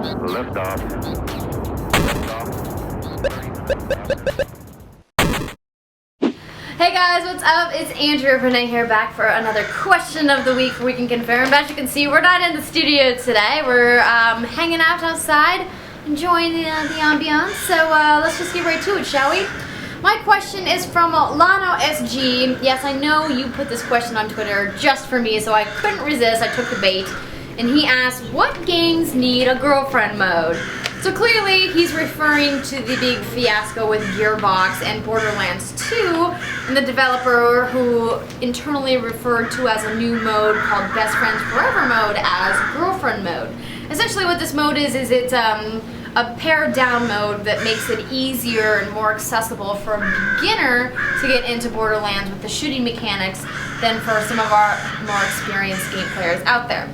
Liftoff. Hey guys, what's up? It's Andrea Rene here, back for another question of the week for We Can Confirm. As you can see, we're not in the studio today. We're hanging out outside, enjoying the ambiance. So let's just get right to it, shall we? My question is from Lano SG. Yes, I know you put this question on Twitter just for me, so I couldn't resist. I took the bait. And he asked, what games need a girlfriend mode? So clearly he's referring to the big fiasco with Gearbox and Borderlands 2, and the developer who internally referred to as a new mode called Best Friends Forever mode as girlfriend mode. Essentially what this mode is it's a pared down mode that makes it easier and more accessible for a beginner to get into Borderlands with the shooting mechanics than for some of our more experienced game players out there.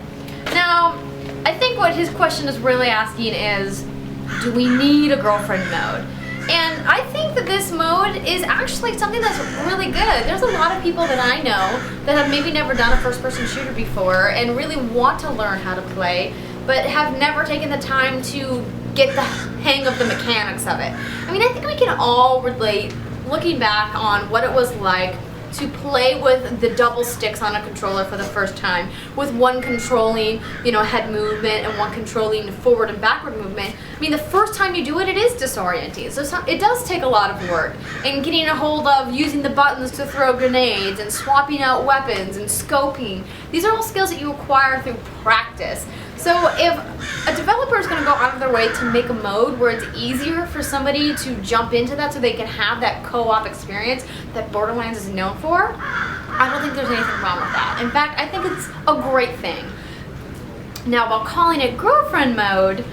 Now, I think what his question is really asking is, do we need a girlfriend mode? And I think that this mode is actually something that's really good. There's a lot of people that I know that have maybe never done a first-person shooter before and really want to learn how to play, but have never taken the time to get the hang of the mechanics of it. I mean, I think we can all relate, looking back on what it was like to play with the double sticks on a controller for the first time, with one controlling, head movement and one controlling forward and backward movement. I mean, the first time you do it, it is disorienting. So it does take a lot of work. And getting a hold of using the buttons to throw grenades and swapping out weapons and scoping. These are all skills that you acquire through practice. So if a developer is going to go out of their way to make a mode where it's easier for somebody to jump into that so they can have that co-op experience that Borderlands is known for, I don't think there's anything wrong with that. In fact, I think it's a great thing. Now, while calling it girlfriend mode,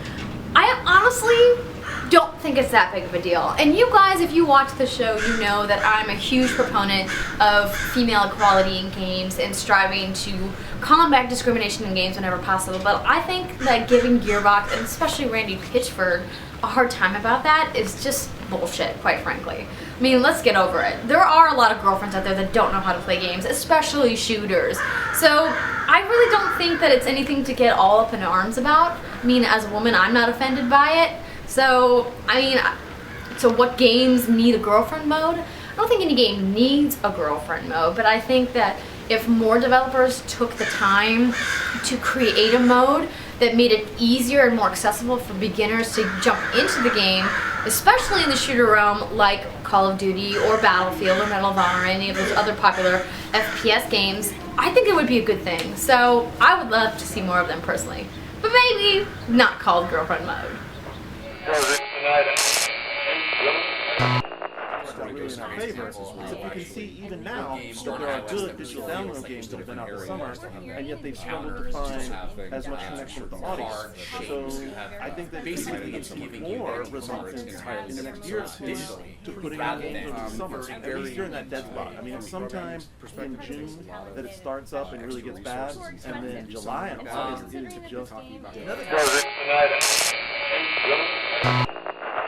I honestly don't think it's that big of a deal. And you guys, if you watch the show, you know that I'm a huge proponent of female equality in games and striving to combat discrimination in games whenever possible. But I think that giving Gearbox, and especially Randy Pitchford, a hard time about that is just bullshit, quite frankly. I mean, let's get over it. There are a lot of girlfriends out there that don't know how to play games, especially shooters. So I really don't think that it's anything to get all up in arms about. I mean, as a woman, I'm not offended by it. So, so what games need a girlfriend mode? I don't think any game needs a girlfriend mode, but I think that if more developers took the time to create a mode that made it easier and more accessible for beginners to jump into the game, especially in the shooter realm like Call of Duty or Battlefield or Medal of Honor or any of those other popular FPS games, I think it would be a good thing. So I would love to see more of them personally, but maybe not called girlfriend mode. Really in our favor, is that you can see even now that there are good digital download games that have been out this summer, and yet they've struggled to find as much connection with the audience. So I think that basically it's giving more results in the next year or two to putting out games over the summer, at least during that dead spot. I mean, it's sometime in June that it starts up and really gets bad, and then July and August is just